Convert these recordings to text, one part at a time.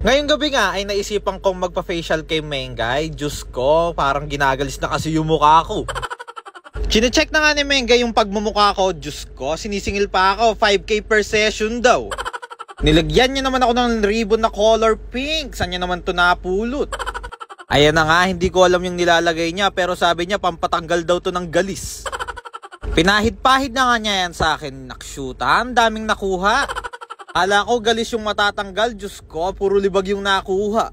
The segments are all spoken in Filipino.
Ngayong gabi nga ay naisipan kong magpa-facial kay Mengay. Diyos ko, parang ginagalis na kasi yung mukha ko. Chine-check na nga ni Mengay yung pagmumukha ko. Diyos ko, sinisingil pa ako. 5K per session daw. Nilagyan niya naman ako ng ribbon na color pink. Saan niya naman ito napulot? Ayan na nga, hindi ko alam yung nilalagay niya. Pero sabi niya, pampatanggal daw to ng galis. Pinahid-pahid na nga niya yan sa akin. Nakshuta, ang daming nakuha. Akala ko galis yung matatanggal. Diyos ko, puro libag yung nakuha.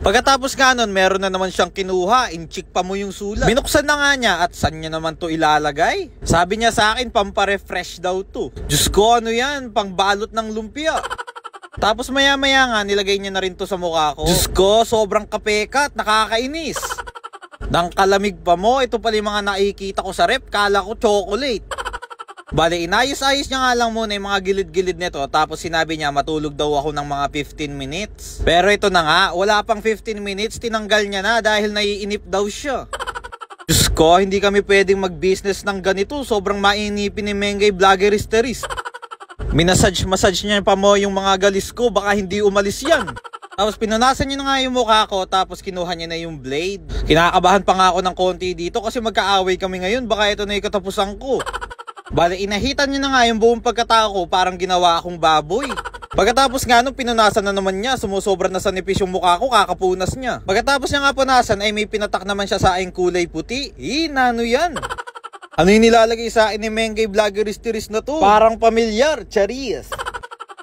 Pagkatapos nga nun, meron na naman siyang kinuha. Inchik pa mo yung sulat. Binuksan na nga niya at saan niya naman to ilalagay? Sabi niya sa akin, pampa-refresh daw to. Diyos ko, ano yan? Pangbalot ng lumpia. Tapos maya-maya nga, nilagay niya na rin to sa mukha ko. Diyos ko, sobrang kapeka at nakakainis. Nang kalamig pa mo, ito pala yung mga nakikita ko sa rep. Kala ko chocolate. Bale, inayos-ayos niya nga lang muna yung mga gilid-gilid nito. Tapos sinabi niya matulog daw ako ng mga 15 minutes. Pero ito na nga, wala pang 15 minutes, tinanggal niya na dahil naiinip daw siya. Diyos ko, hindi kami pwedeng mag-business ng ganito. Sobrang mainipin ni Mengay Vlogeristeris. Minasage niya pa mo yung mga galis ko, baka hindi umalis yan. Tapos pinunasan niya na nga yung mukha ko, tapos kinuha niya na yung blade. Kinakabahan pa nga ako ng konti dito kasi magkaaway kami ngayon, baka ito na yung katapusan ko. Bale, inahitan niya na nga yung buong pagkatao ko, parang ginawa akong baboy. Pagkatapos nga nung pinunasan na naman niya, sumusobra na sa nipis yung mukha ko, kakapunas niya. Pagkatapos niya nga punasan ay may pinatak naman siya sa aking kulay puti. Nano yan? Ano yung nilalagay sa akin ni Mengay Vlogeristeris na to? Parang pamilyar, charis.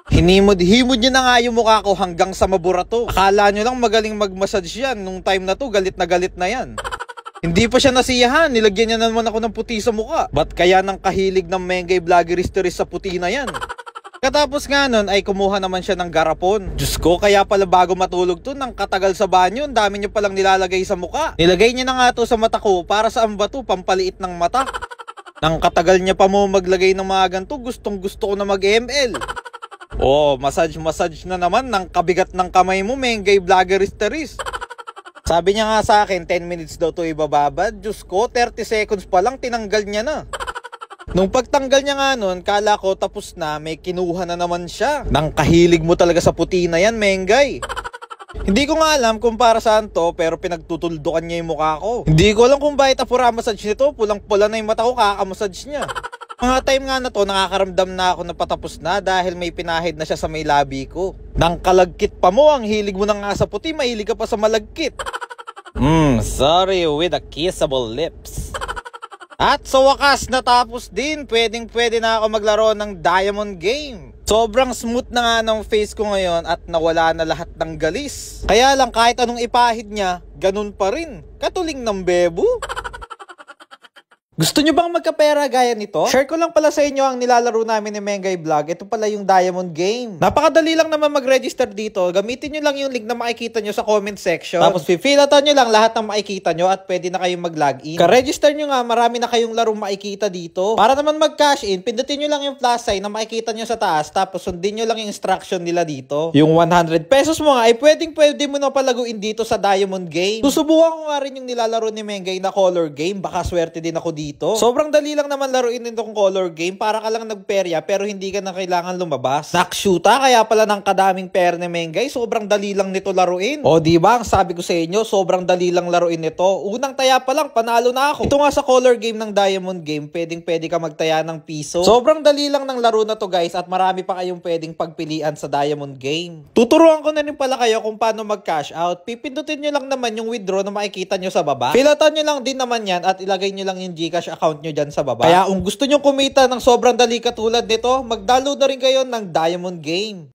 Hinimod-himod niya na nga yung mukha ko hanggang sa mabura to. Akala nyo lang magaling mag-massage yan. Nung time na to, galit na yan. Hindi pa siya nasiyahan, nilagyan niya naman ako ng puti sa mukha. Ba't kaya nang kahilig ng Mengay Vlogeristeris sa puti na yan? Katapos nga nun ay kumuha naman siya ng garapon. Diyos ko, kaya pala bago matulog to, nang katagal sa banyo, ang dami niya palang nilalagay sa mukha. Nilagay niya na nga to sa mata ko, para saan ba to? Pampaliit ng mata. Nang katagal niya pa mo maglagay ng mga ganito, gustong gusto ko na mag-ML. Oh, massage na naman ng kabigat ng kamay mo, Mengay Vlogeristeris. Sabi niya nga sa akin, 10 minutes daw to ibababad. Diyos ko, 30 seconds pa lang, tinanggal niya na. Nung pagtanggal niya nga nun, kala ko tapos na, may kinuha na naman siya. Nang kahilig mo talaga sa puti na yan, Mengay. Hindi ko nga alam kung para saan to, pero pinagtutuldukan niya yung mukha ko. Hindi ko alam kung bakit apura massage nito, pulang-pula na yung mata ko, kakamassage niya. Mga time nga na to, nakakaramdam na ako na patapos na dahil may pinahid na siya sa may labi ko. Nang kalagkit pa mo, ang hilig mo na nga sa puti, mahilig ka pa sa malagkit. Sorry with the kissable lips. At sa wakas natapos din, pwede na ako maglaro ng Diamond Game. Sobrang smooth na nga ng face ko ngayon at nawala na lahat ng galis. Kaya lang kahit anong ipahid niya, ganun pa rin. Katuling ng bebo. Gusto nyo bang magkapera gaya nito? Share ko lang pala sa inyo ang nilalaro namin ni Mengay Vlog. Ito pala yung Diamond Game. Napakadali lang naman mag-register dito. Gamitin nyo lang yung link na makikita nyo sa comment section. Tapos pipilatan nyo lang lahat ng makikita nyo at pwede na kayong mag-login. Ka-register nyo nga, marami na kayong laro makikita dito. Para naman mag-cash in, pindutin nyo lang yung plus sign na makikita nyo sa taas. Tapos sundin nyo lang yung instruction nila dito. Yung 100 pesos mo nga ay pwede mo na palaguin dito sa Diamond Game. Susubukan ko nga rin yung nilalaro ni Mengay na color game. Baka swerte din ako dito. Sobrang dali lang naman laruin itong color game, para ka lang nagperya pero hindi ka na kailangan lumabas. Nakshuta, kaya pala ng kadaming pera ni Mengay, sobrang dali lang nito laruin. O diba, ang sabi ko sa inyo, sobrang dali lang laruin nito. Unang taya pa lang, panalo na ako. Ito nga sa color game ng Diamond Game, pwede ka magtaya ng piso. Sobrang dali lang ng laro na to guys, at marami pa kayong pwedeng pagpilian sa Diamond Game. Tuturuan ko na rin pala kayo kung paano mag-cash out. Pipindutin nyo lang naman yung withdraw na makikita nyo sa baba. Filatan nyo lang din naman yan at ilagay nyo lang yung Gcash account nyo dyan sa baba. Kaya kung gusto nyo kumita ng sobrang dali katulad nito, mag-download na rin kayo ng Diamond Game.